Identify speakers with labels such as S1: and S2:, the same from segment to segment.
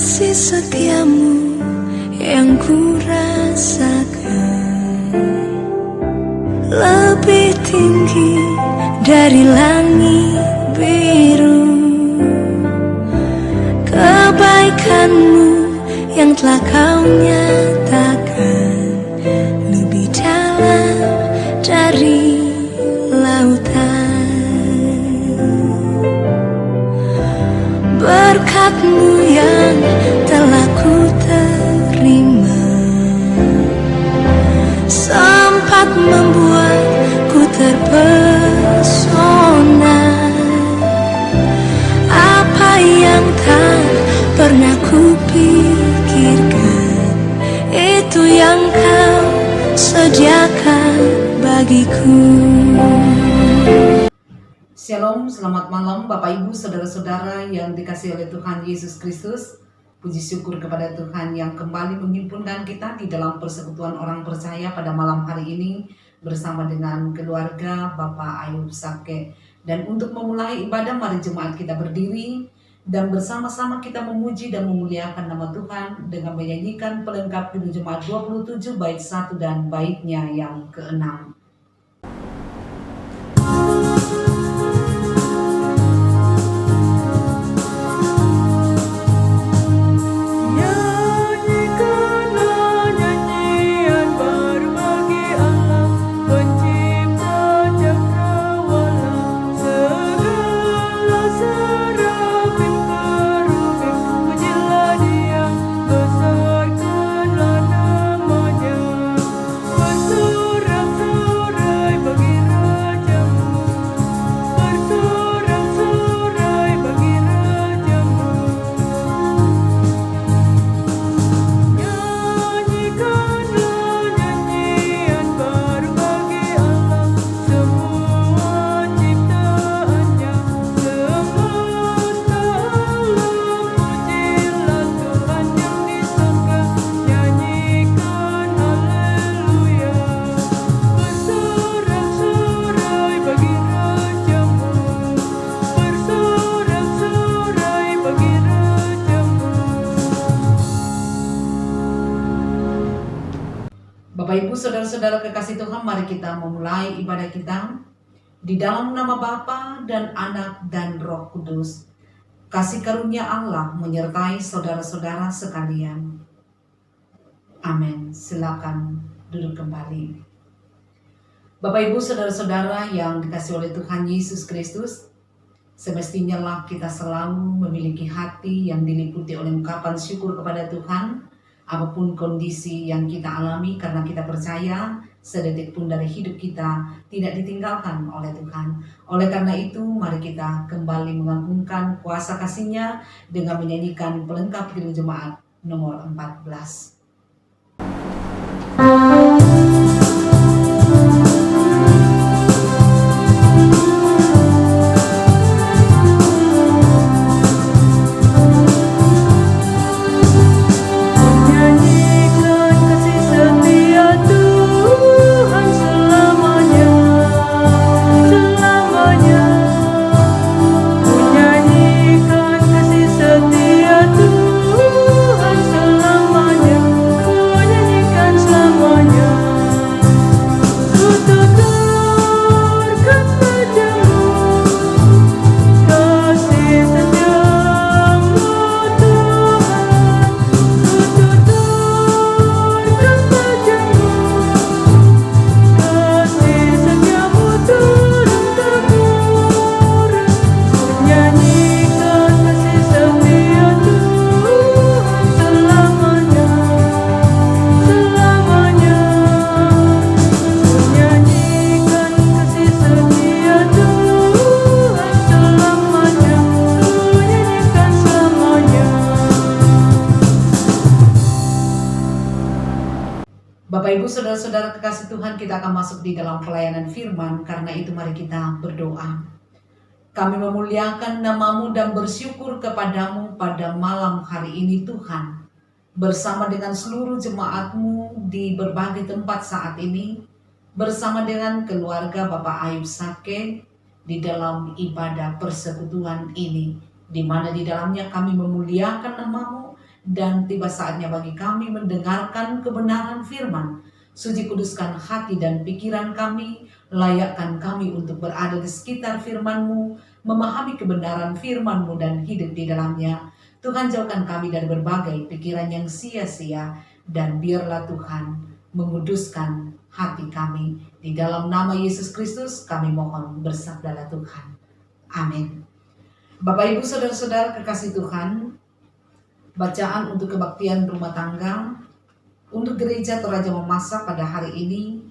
S1: kasih setiamu yang ku rasakan lebih tinggi dari langit biru. Kebaikanmu yang telah kau nyatakan lebih dalam dari lautan. Berkat-Mu yang telah ku terima sempat membuatku terpesona. Apa yang tak pernah ku pikirkan, itu yang kau sediakan bagiku.
S2: Shalom, selamat malam Bapak Ibu, Saudara-saudara yang dikasihi oleh Tuhan Yesus Kristus. Puji syukur kepada Tuhan yang kembali menghimpunkan kita di dalam persekutuan orang percaya pada malam hari ini bersama dengan keluarga Bapak Ayub Sake. Dan untuk memulai ibadah, mari jemaat kita berdiri dan bersama-sama kita memuji dan memuliakan nama Tuhan dengan menyanyikan pelengkap Kidung Jemaat 27 bait 1 dan baitnya yang ke-6. Bapak Ibu, Saudara-saudara kekasih Tuhan, mari kita memulai ibadah kita di dalam nama Bapa dan Anak dan Roh Kudus. Kasih karunia Allah menyertai saudara-saudara sekalian. Amin. Silakan duduk kembali. Bapak Ibu, Saudara-saudara yang dikasihi oleh Tuhan Yesus Kristus, semestinya lah kita selalu memiliki hati yang diliputi oleh ungkapan syukur kepada Tuhan apapun kondisi yang kita alami, karena kita percaya sedetik pun dari hidup kita tidak ditinggalkan oleh Tuhan. Oleh karena itu, mari kita kembali mengagungkan kuasa kasih-Nya dengan menyanyikan pelengkap Kidung Jemaat nomor 14. Bapak Ibu, Saudara-saudara kekasih Tuhan, kita akan masuk di dalam pelayanan firman. Karena itu mari kita berdoa. Kami memuliakan nama-Mu dan bersyukur kepada-Mu pada malam hari ini Tuhan. Bersama dengan seluruh jemaat-Mu di berbagai tempat saat ini. Bersama dengan keluarga Bapak Ayub Sake di dalam ibadah persekutuan ini. Di mana di dalamnya kami memuliakan nama-Mu dan tiba saatnya bagi kami mendengarkan kebenaran firman. Suci kuduskan hati dan pikiran kami, layakkan kami untuk berada di sekitar firman-Mu, memahami kebenaran firman-Mu dan hidup di dalamnya. Tuhan, jauhkan kami dari berbagai pikiran yang sia-sia, dan biarlah Tuhan menguduskan hati kami. Di dalam nama Yesus Kristus kami mohon, bersabdalah Tuhan. Amin. Bapak Ibu Saudara-saudara kekasih Tuhan, bacaan untuk kebaktian rumah tangga untuk gereja Toraja Mamasa pada hari ini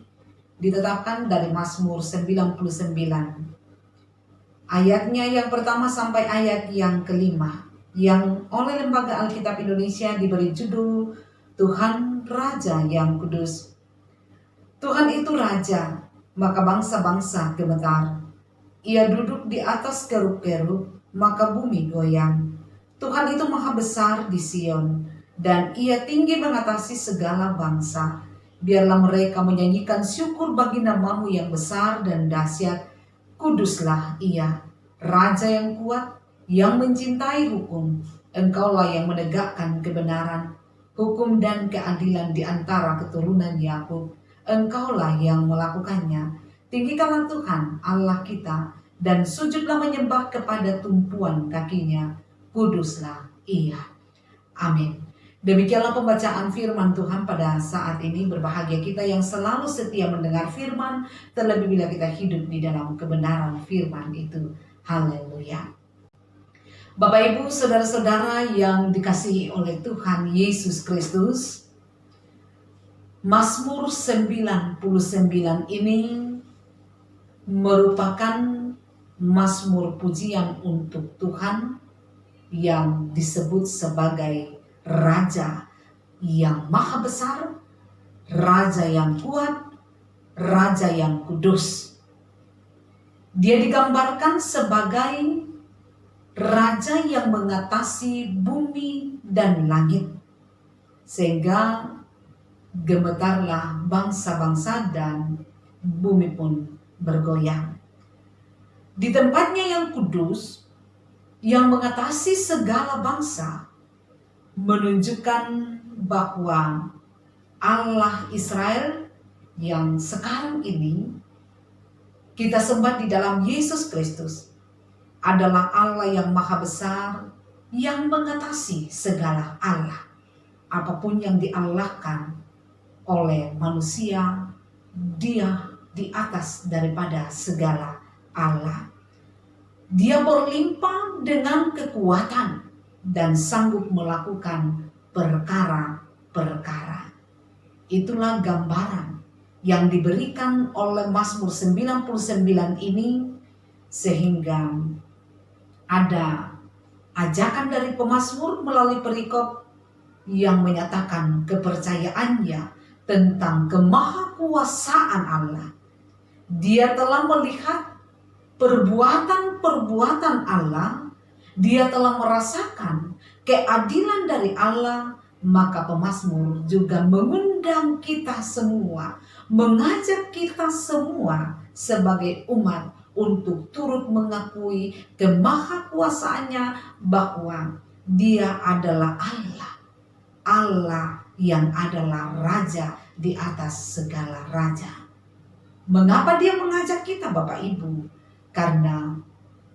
S2: ditetapkan dari Mazmur 99. Ayatnya yang pertama sampai ayat yang kelima, yang oleh Lembaga Alkitab Indonesia diberi judul Tuhan Raja yang Kudus. Tuhan itu Raja, maka bangsa-bangsa gemetar. Ia duduk di atas kerub-kerub, maka bumi goyang. Tuhan itu maha besar di Sion, dan ia tinggi mengatasi segala bangsa. Biarlah mereka menyanyikan syukur bagi nama-Mu yang besar dan dahsyat. Kuduslah ia, Raja yang kuat, yang mencintai hukum. Engkaulah yang menegakkan kebenaran, hukum dan keadilan di antara keturunan Yakub. Engkaulah yang melakukannya. Tinggikanlah Tuhan Allah kita, dan sujudlah menyembah kepada tumpuan kakinya. Kuduslah ia. Amin. Demikianlah pembacaan firman Tuhan pada saat ini. Berbahagia kita yang selalu setia mendengar firman, terlebih bila kita hidup di dalam kebenaran firman itu. Haleluya. Bapak Ibu Saudara-saudara yang dikasihi oleh Tuhan Yesus Kristus, Mazmur 99 ini merupakan mazmur pujian untuk Tuhan yang disebut sebagai Raja yang maha besar, Raja yang kuat, Raja yang kudus. Dia digambarkan sebagai Raja yang mengatasi bumi dan langit, sehingga gemetarlah bangsa-bangsa dan bumi pun bergoyang. Di tempatnya yang kudus, yang mengatasi segala bangsa, menunjukkan bahwa Allah Israel yang sekarang ini kita sembah di dalam Yesus Kristus adalah Allah yang maha besar, yang mengatasi segala Allah. Apapun yang dialahkan oleh manusia, dia di atas daripada segala Allah. Dia berlimpah dengan kekuatan dan sanggup melakukan perkara-perkara. Itulah gambaran yang diberikan oleh Mazmur 99 ini, sehingga ada ajakan dari pemazmur melalui perikop yang menyatakan kepercayaannya tentang kemahakuasaan Allah. Dia telah melihat perbuatan-perbuatan Allah, dia telah merasakan keadilan dari Allah, maka pemazmur juga mengundang kita semua, mengajak kita semua sebagai umat untuk turut mengakui kemahakuasaannya, bahwa dia adalah Allah, Allah yang adalah Raja di atas segala raja. Mengapa dia mengajak kita, Bapak Ibu? Karena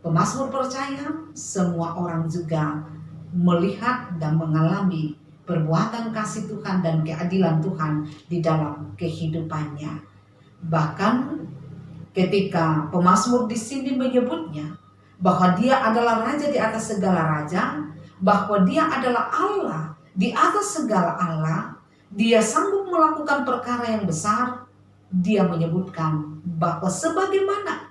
S2: pemazmur percaya semua orang juga melihat dan mengalami perbuatan kasih Tuhan dan keadilan Tuhan di dalam kehidupannya. Bahkan ketika pemazmur di sini menyebutnya bahwa dia adalah Raja di atas segala raja, bahwa dia adalah Allah di atas segala Allah, dia sanggup melakukan perkara yang besar. Dia menyebutkan bahwa sebagaimana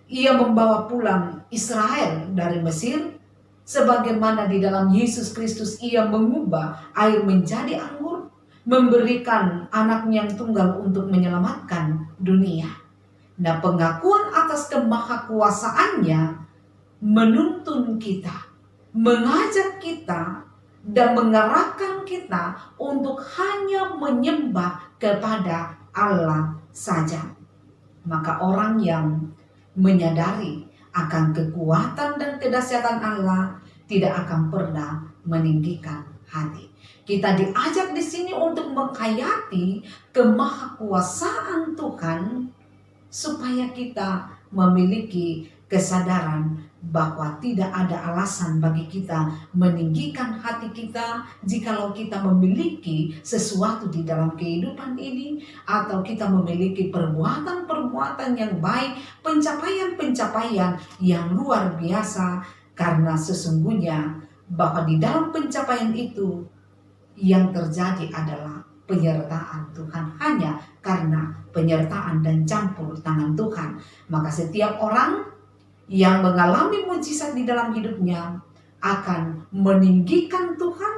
S2: ia membawa pulang Israel dari Mesir, sebagaimana di dalam Yesus Kristus ia mengubah air menjadi anggur, memberikan anaknya yang tunggal untuk menyelamatkan dunia. Nah, pengakuan atas kemahakuasaannya menuntun kita, mengajak kita, dan mengarahkan kita untuk hanya menyembah kepada Allah saja. Maka orang yang menyadari akan kekuatan dan kedahsyatan Allah tidak akan pernah meninggikan hati. Kita diajak di sini untuk menghayati kemahakuasaan Tuhan supaya kita memiliki kesadaran bahwa tidak ada alasan bagi kita meninggikan hati kita jikalau kita memiliki sesuatu di dalam kehidupan ini, atau kita memiliki perbuatan-perbuatan yang baik, pencapaian-pencapaian yang luar biasa, karena sesungguhnya bahwa di dalam pencapaian itu yang terjadi adalah penyertaan Tuhan. Hanya karena penyertaan dan campur tangan Tuhan, maka setiap orang yang mengalami mujizat di dalam hidupnya akan meninggikan Tuhan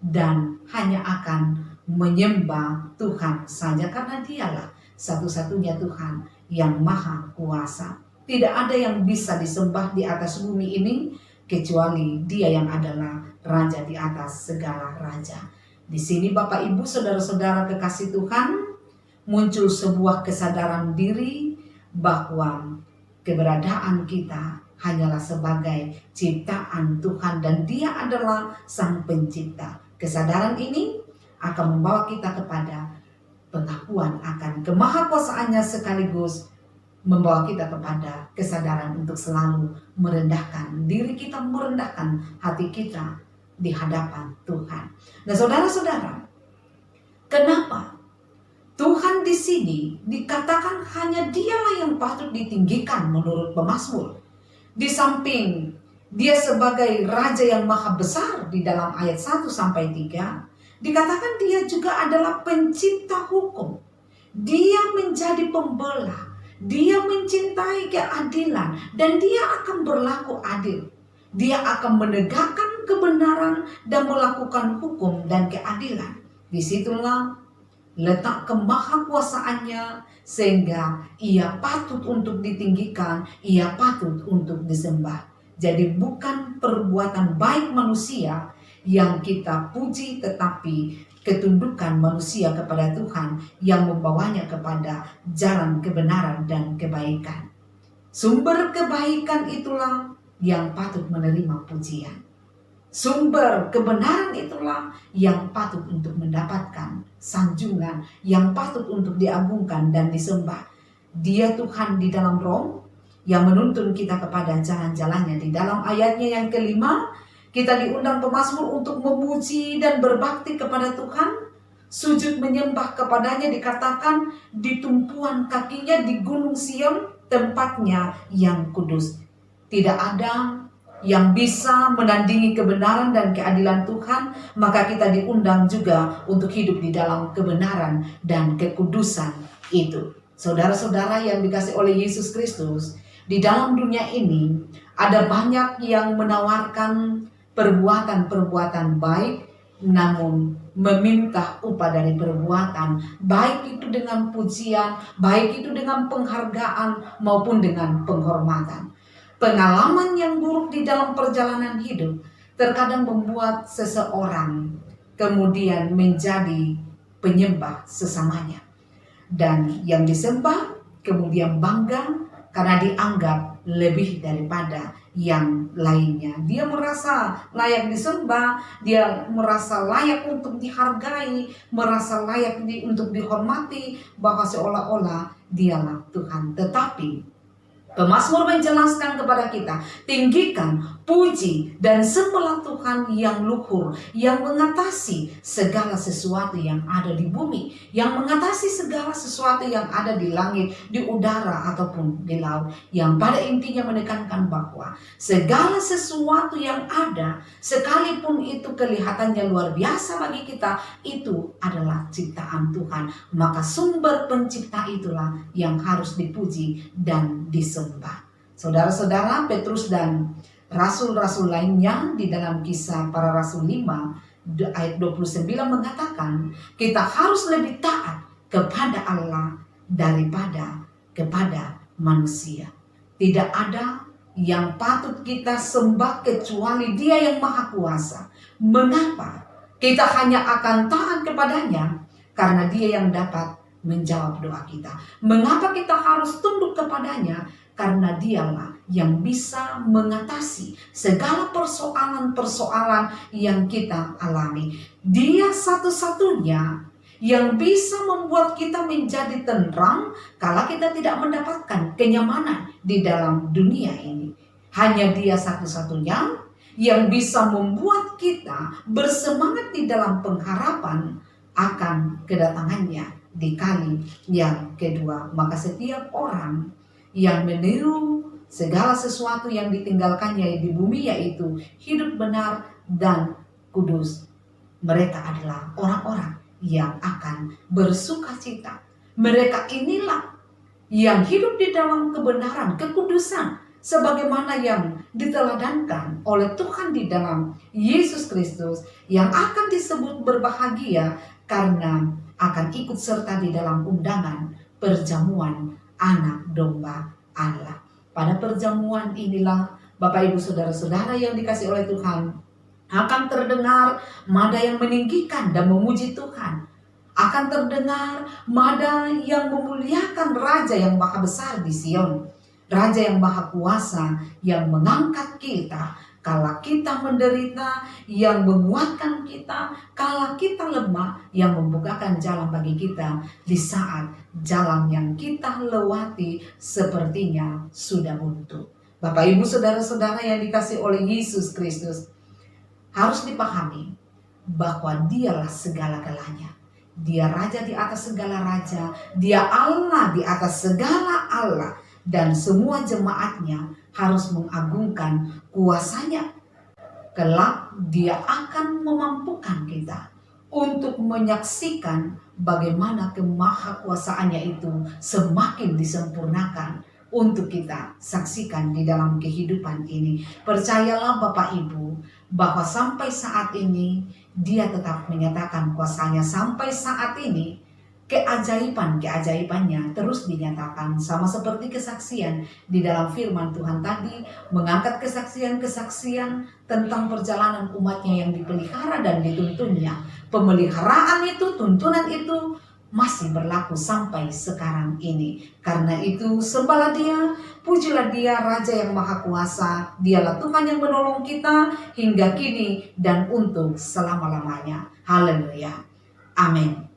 S2: dan hanya akan menyembah Tuhan saja, karena Dialah satu-satunya Tuhan yang maha kuasa. Tidak ada yang bisa disembah di atas bumi ini kecuali Dia yang adalah Raja di atas segala raja. Di sini Bapak Ibu saudara-saudara kekasih Tuhan, muncul sebuah kesadaran diri bahwa keberadaan kita hanyalah sebagai ciptaan Tuhan dan Dia adalah Sang Pencipta. Kesadaran ini akan membawa kita kepada pengakuan akan kemahakuasaannya, sekaligus membawa kita kepada kesadaran untuk selalu merendahkan diri kita, merendahkan hati kita di hadapan Tuhan. Nah saudara-saudara, kenapa Tuhan di sini dikatakan hanya Dialah yang patut ditinggikan menurut pemazmur? Di samping Dia sebagai Raja yang maha besar di dalam ayat 1-3, dikatakan Dia juga adalah pencipta hukum. Dia menjadi pembela, Dia mencintai keadilan, dan Dia akan berlaku adil. Dia akan menegakkan kebenaran dan melakukan hukum dan keadilan. Disitulah letak kemahakuasaannya, sehingga Ia patut untuk ditinggikan, Ia patut untuk disembah. Jadi bukan perbuatan baik manusia yang kita puji, tetapi ketundukan manusia kepada Tuhan yang membawanya kepada jalan kebenaran dan kebaikan. Sumber kebaikan itulah yang patut menerima pujian. Sumber kebenaran itulah yang patut untuk mendapatkan sanjungan, yang patut untuk diagungkan dan disembah. Dia Tuhan di dalam Roh yang menuntun kita kepada jalan-jalannya. Di dalam ayatnya yang kelima, kita diundang pemazmur untuk memuji dan berbakti kepada Tuhan. Sujud menyembah kepadanya dikatakan di tumpuan kakinya di Gunung Sion, tempatnya yang kudus. Tidak ada yang bisa menandingi kebenaran dan keadilan Tuhan, maka kita diundang juga untuk hidup di dalam kebenaran dan kekudusan itu. Saudara-saudara yang dikasihi oleh Yesus Kristus, di dalam dunia ini ada banyak yang menawarkan perbuatan-perbuatan baik, namun meminta upah dari perbuatan, baik itu dengan pujian, baik itu dengan penghargaan maupun dengan penghormatan. Pengalaman yang buruk di dalam perjalanan hidup terkadang membuat seseorang kemudian menjadi penyembah sesamanya. Dan yang disembah kemudian bangga karena dianggap lebih daripada yang lainnya. Dia merasa layak disembah, dia merasa layak untuk dihargai, merasa layak untuk dihormati, bahwa seolah-olah Dialah Tuhan. Tetapi pemazmur menjelaskan kepada kita, tinggikan, puji, dan sembahlah Tuhan yang luhur, yang mengatasi segala sesuatu yang ada di bumi, yang mengatasi segala sesuatu yang ada di langit, di udara, ataupun di laut, yang pada intinya menekankan bahwa segala sesuatu yang ada, sekalipun itu kelihatannya luar biasa bagi kita, itu adalah ciptaan Tuhan. Maka sumber pencipta itulah yang harus dipuji dan disembah. Saudara-saudara, Petrus dan rasul-rasul lainnya di dalam Kisah Para Rasul 5 ayat 29 mengatakan kita harus lebih taat kepada Allah daripada kepada manusia. Tidak ada yang patut kita sembah kecuali Dia yang Maha Kuasa. Mengapa? Kita hanya akan taat kepadanya karena Dia yang dapat menjawab doa kita. Mengapa kita harus tunduk kepadanya? Karena Dialah yang bisa mengatasi segala persoalan-persoalan yang kita alami. Dia satu-satunya yang bisa membuat kita menjadi tenang kala kita tidak mendapatkan kenyamanan di dalam dunia ini. Hanya Dia satu-satunya yang bisa membuat kita bersemangat di dalam pengharapan akan kedatangannya di kali yang kedua. Maka setiap orang yang meniru segala sesuatu yang ditinggalkannya di bumi, yaitu hidup benar dan kudus, mereka adalah orang-orang yang akan bersuka cita. Mereka inilah yang hidup di dalam kebenaran, kekudusan, sebagaimana yang diteladankan oleh Tuhan di dalam Yesus Kristus, yang akan disebut berbahagia karena akan ikut serta di dalam undangan perjamuan anak domba Allah. Pada perjamuan inilah, Bapak Ibu Saudara-saudara yang dikasihi oleh Tuhan, akan terdengar nada yang meninggikan dan memuji Tuhan. Akan terdengar nada yang memuliakan Raja yang Maha Besar di Sion. Raja yang Maha Kuasa yang mengangkat kita kala kita menderita, yang menguatkan kita kala kita lemah, yang membukakan jalan bagi kita di saat jalan yang kita lewati sepertinya sudah buntu. Bapak Ibu Saudara-saudara yang dikasihi oleh Yesus Kristus, harus dipahami bahwa Dialah segala-galanya. Dia Raja di atas segala raja, Dia Allah di atas segala Allah, dan semua jemaatnya harus mengagungkan kuasanya. Kelak Dia akan memampukan kita untuk menyaksikan bagaimana kemahakuasaannya itu semakin disempurnakan untuk kita saksikan di dalam kehidupan ini. Percayalah Bapak Ibu, bahwa sampai saat ini Dia tetap menyatakan kuasanya. Sampai saat ini keajaiban-keajaibannya terus dinyatakan, sama seperti kesaksian di dalam firman Tuhan tadi, mengangkat kesaksian-kesaksian tentang perjalanan umatnya yang dipelihara dan dituntunnya. Pemeliharaan itu, tuntunan itu masih berlaku sampai sekarang ini. Karena itu sembahlah Dia, pujilah Dia, Raja yang Maha Kuasa. Dialah Tuhan yang menolong kita hingga kini dan untuk selama-lamanya. Haleluya. Amin.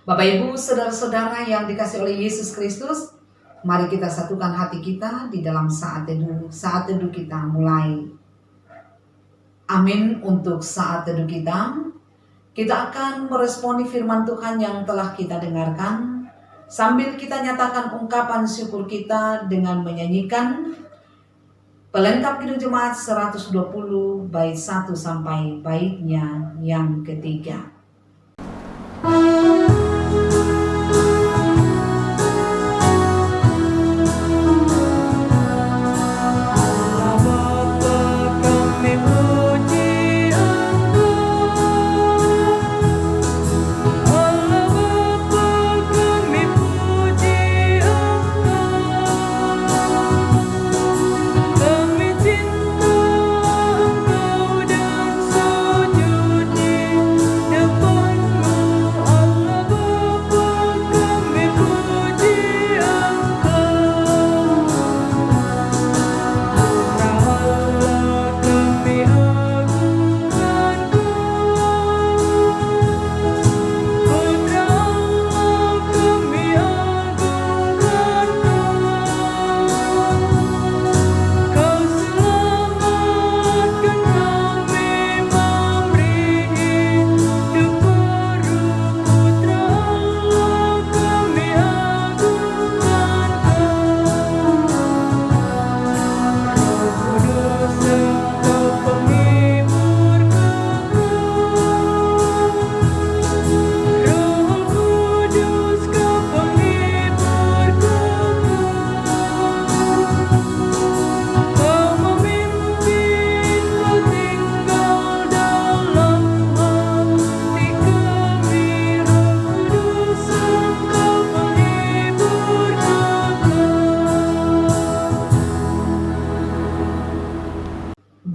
S2: Bapak Ibu Saudara-saudara yang dikasihi oleh Yesus Kristus, mari kita satukan hati kita di dalam saat teduh. Saat teduh kita mulai. Amin. Untuk saat teduh kita akan meresponi firman Tuhan yang telah kita dengarkan, sambil kita nyatakan ungkapan syukur kita dengan menyanyikan pelengkap Kidung Jemaat 120 bait 1 sampai baitnya yang ketiga.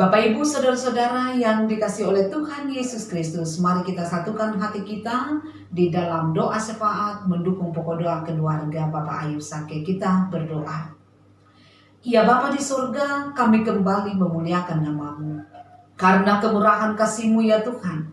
S2: Bapak Ibu Saudara-saudara yang dikasihi oleh Tuhan Yesus Kristus, mari kita satukan hati kita di dalam doa syafaat mendukung pokok doa keluarga Bapak Ayub Sake. Kita berdoa. Ya Bapa di surga, kami kembali memuliakan nama-Mu. Karena kemurahan kasih-Mu ya Tuhan,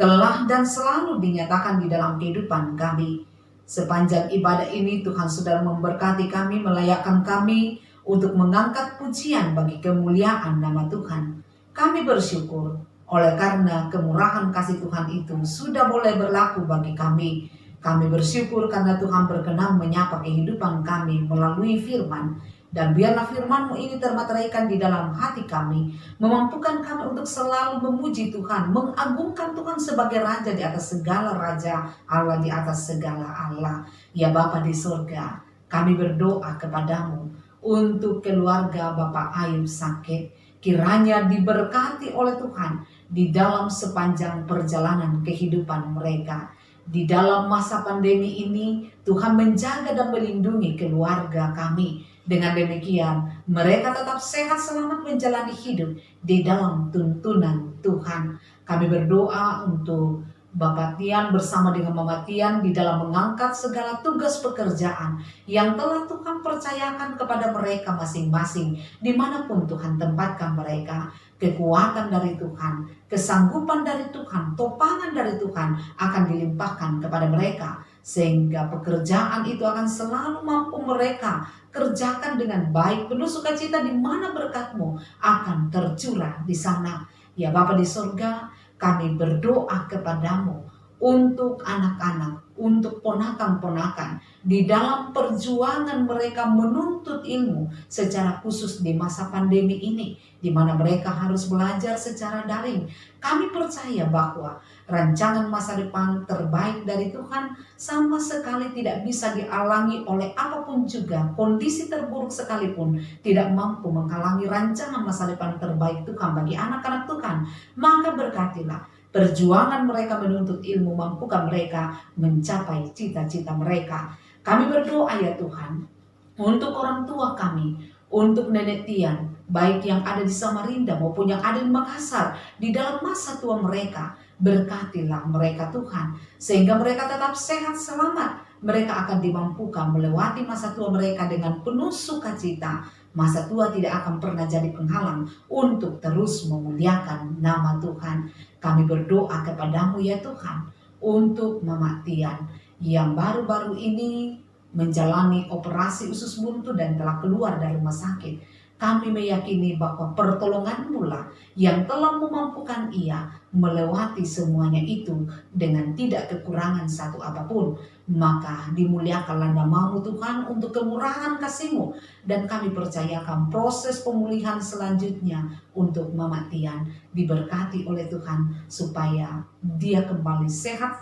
S2: telah dan selalu dinyatakan di dalam kehidupan kami. Sepanjang ibadah ini Tuhan sudah memberkati kami, melayakkan kami untuk mengangkat pujian bagi kemuliaan nama Tuhan. Kami bersyukur oleh karena kemurahan kasih Tuhan itu sudah boleh berlaku bagi kami. Kami bersyukur karena Tuhan berkenan menyapa kehidupan kami melalui firman. Dan biarlah firman-Mu ini termateraikan di dalam hati kami, memampukan kami untuk selalu memuji Tuhan, mengagungkan Tuhan sebagai Raja di atas segala Raja, Allah di atas segala Allah. Ya Bapa di surga, kami berdoa kepadamu untuk keluarga Bapak Ayub sakit. Kiranya diberkati oleh Tuhan di dalam sepanjang perjalanan kehidupan mereka. Di dalam masa pandemi ini, Tuhan menjaga dan melindungi keluarga kami. Dengan demikian, mereka tetap sehat selamat menjalani hidup di dalam tuntunan Tuhan. Kami berdoa untuk Bapak Tian bersama dengan Mama Tian di dalam mengangkat segala tugas pekerjaan yang telah Tuhan percayakan kepada mereka masing-masing. Dimanapun Tuhan tempatkan mereka, kekuatan dari Tuhan, kesanggupan dari Tuhan, topangan dari Tuhan akan dilimpahkan kepada mereka. Sehingga pekerjaan itu akan selalu mampu mereka kerjakan dengan baik, penuh sukacita di mana berkat-Mu akan tercurah di sana. Ya Bapa di surga, kami berdoa kepadamu untuk anak-anak, untuk ponakan-ponakan di dalam perjuangan mereka menuntut ilmu secara khusus di masa pandemi ini, di mana mereka harus belajar secara daring. Kami percaya bahwa rancangan masa depan terbaik dari Tuhan sama sekali tidak bisa dihalangi oleh apapun juga. Kondisi terburuk sekalipun tidak mampu menghalangi rancangan masa depan terbaik Tuhan bagi anak-anak Tuhan. Maka berkatilah perjuangan mereka menuntut ilmu, mampukan mereka mencapai cita-cita mereka. Kami berdoa ya Tuhan, untuk orang tua kami, untuk Nenek Tian, baik yang ada di Samarinda maupun yang ada di Makassar, di dalam masa tua mereka, berkatilah mereka Tuhan, sehingga mereka tetap sehat selamat. Mereka akan dimampukan melewati masa tua mereka dengan penuh sukacita. Masa tua tidak akan pernah jadi penghalang untuk terus memuliakan nama Tuhan. Kami berdoa kepadamu ya Tuhan, untuk Mama Tian yang baru-baru ini menjalani operasi usus buntu dan telah keluar dari rumah sakit. Kami meyakini bahwa pertolongan-Mu lah yang telah memampukan ia melewati semuanya itu dengan tidak kekurangan satu apapun. Maka dimuliakanlah nama-Mu Tuhan untuk kemurahan kasih-Mu. Dan kami percayakan proses pemulihan selanjutnya untuk Mama Tian diberkati oleh Tuhan supaya dia kembali sehat,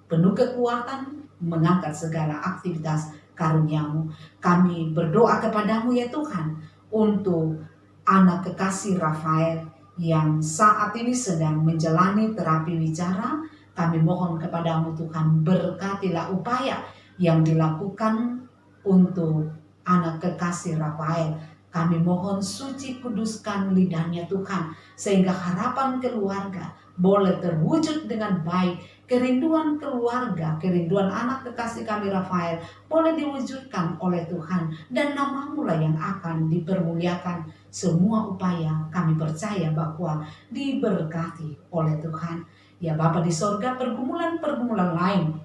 S2: penuh kekuatan, mengangkat segala aktivitas karunia-Mu. Kami berdoa kepadamu ya Tuhan untuk anak kekasih Rafael yang saat ini sedang menjalani terapi wicara. Kami mohon kepadamu Tuhan, berkatilah upaya yang dilakukan untuk anak kekasih Rafael. Kami mohon suci kuduskan lidahnya Tuhan, sehingga harapan keluarga boleh terwujud dengan baik. Kerinduan keluarga, kerinduan anak kekasih kami Rafael boleh diwujudkan oleh Tuhan, dan nama-Mu lah yang akan dipermuliakan. Semua upaya kami percaya bahwa diberkati oleh Tuhan. Ya Bapa di sorga, pergumulan-pergumulan lain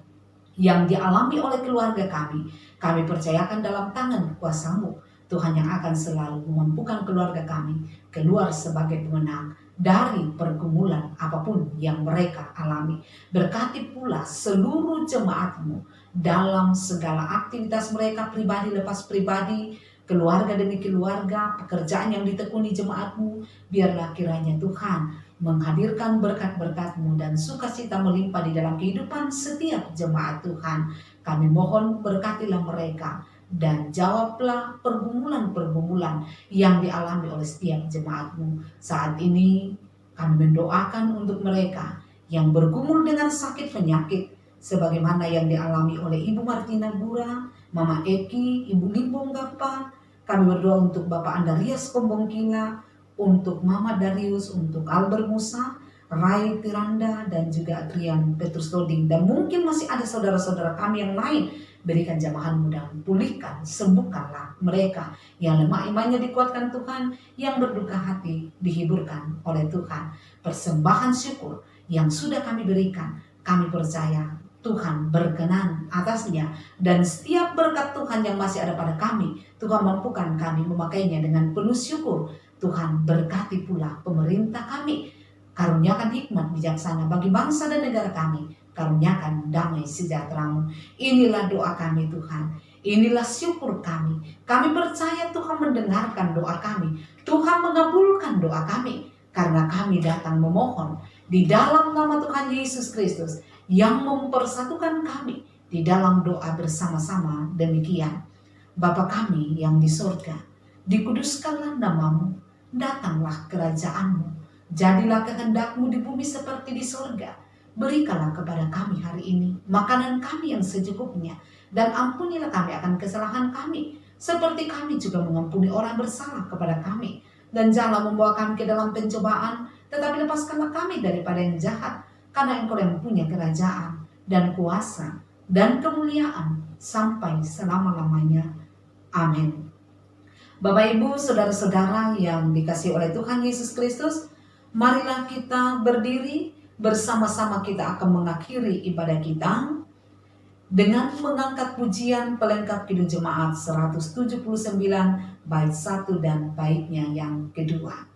S2: yang dialami oleh keluarga kami percayakan dalam tangan kuasa-Mu. Tuhan yang akan selalu memampukan keluarga kami keluar sebagai pemenang dari pergumulan apapun yang mereka alami. Berkati pula seluruh jemaat-Mu dalam segala aktivitas mereka, pribadi lepas pribadi, keluarga demi keluarga, pekerjaan yang ditekuni jemaat-Mu. Biarlah kiranya Tuhan menghadirkan berkat-berkat-Mu dan sukacita melimpah di dalam kehidupan setiap jemaat Tuhan. Kami mohon berkatilah mereka dan jawablah pergumulan-pergumulan yang dialami oleh setiap jemaat-Mu. Saat ini kami mendoakan untuk mereka yang bergumul dengan sakit penyakit, sebagaimana yang dialami oleh Ibu Martina Bura, Mama Eki, Ibu Limbong Gapa. Kami berdoa untuk Bapak Andarias Kombongkila, untuk Mama Darius, untuk Albert Musa, Rai Tiranda, dan juga Adrian Petrus Toding. Dan mungkin masih ada saudara-saudara kami yang lain Berikan jamahan-Mu dan pulihkan, sembuhkanlah mereka yang lemah imannya, dikuatkan Tuhan, yang berduka hati dihiburkan oleh Tuhan. Persembahan syukur yang sudah kami berikan, kami percaya Tuhan berkenan atasnya, dan setiap berkat Tuhan yang masih ada pada kami, Tuhan mampukan kami memakainya dengan penuh syukur. Tuhan berkati pula pemerintah kami, karuniakan hikmat bijaksana bagi bangsa dan negara kami, karuniakan damai sejahtera-Mu. Inilah doa kami Tuhan, inilah syukur kami. Kami percaya Tuhan mendengarkan doa kami, Tuhan mengabulkan doa kami, karena kami datang memohon di dalam nama Tuhan Yesus Kristus yang mempersatukan kami di dalam doa bersama-sama. Demikian, Bapa kami yang di sorga, dikuduskanlah nama-Mu, datanglah kerajaan-Mu, jadilah kehendak-Mu di bumi seperti di sorga. Berikanlah kepada kami hari ini makanan kami yang secukupnya, dan ampunilah kami akan kesalahan kami, seperti kami juga mengampuni orang bersalah kepada kami. Dan janganlah membawa kami ke dalam pencobaan, tetapi lepaskanlah kami daripada yang jahat, karena Engkau yang punya kerajaan dan kuasa dan kemuliaan sampai selama-lamanya. Amin. Bapak, Ibu, saudara-saudara yang dikasihi oleh Tuhan Yesus Kristus, marilah kita berdiri bersama-sama. Kita akan mengakhiri ibadah kita dengan mengangkat pujian pelengkap Kidung Jemaat 179 bait 1 dan baitnya yang kedua.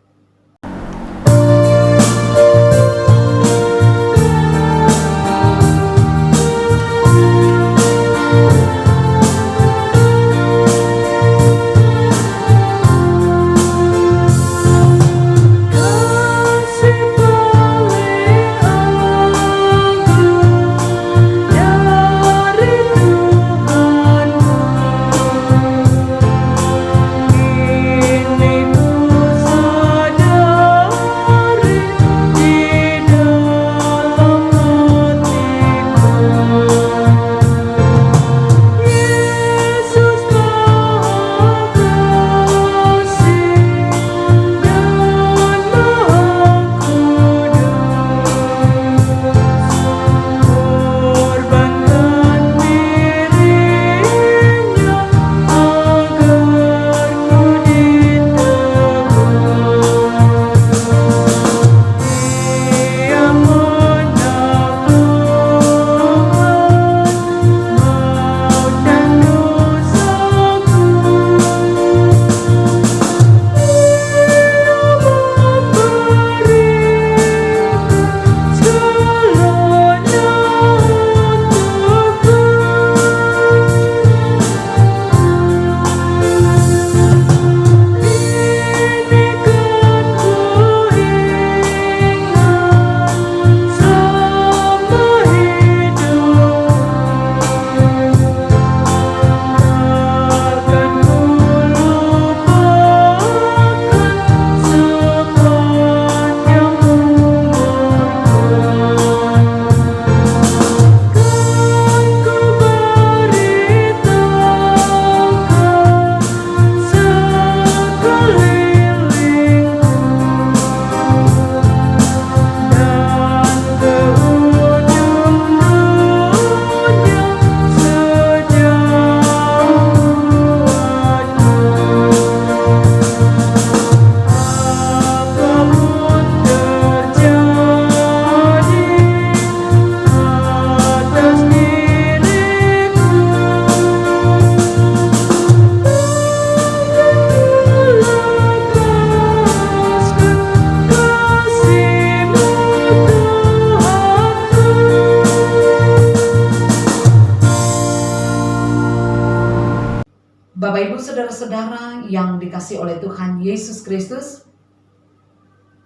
S2: Bapak, Ibu, saudara-saudara yang dikasihi oleh Tuhan Yesus Kristus,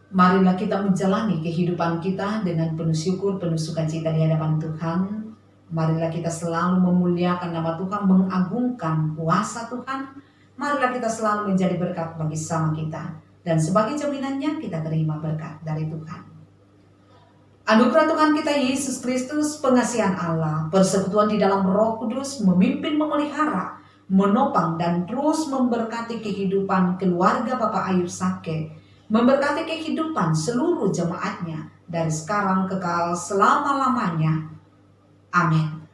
S2: marilah kita menjalani kehidupan kita dengan penuh syukur, penuh sukacita di hadapan Tuhan. Marilah kita selalu memuliakan nama Tuhan, mengagungkan kuasa Tuhan. Marilah kita selalu menjadi berkat bagi sesama kita, dan sebagai jaminannya kita terima berkat dari Tuhan. Anugerah Tuhan kita Yesus Kristus, pengasihan Allah, persekutuan di dalam Roh Kudus memimpin, memelihara, menopang dan terus memberkati kehidupan keluarga Bapak Ayub Sake, memberkati kehidupan seluruh jemaatnya dari sekarang kekal selama-lamanya. Amin.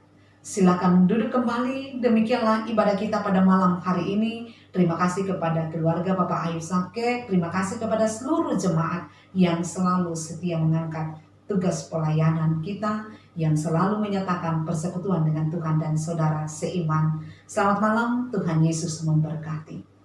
S2: Silakan duduk kembali. Demikianlah ibadah kita pada malam hari ini. Terima kasih kepada keluarga Bapak Ayu Sake. Terima kasih kepada seluruh jemaat yang selalu setia mengangkat tugas pelayanan kita, yang selalu menyatakan persekutuan dengan Tuhan dan saudara seiman. Selamat malam, Tuhan Yesus memberkati.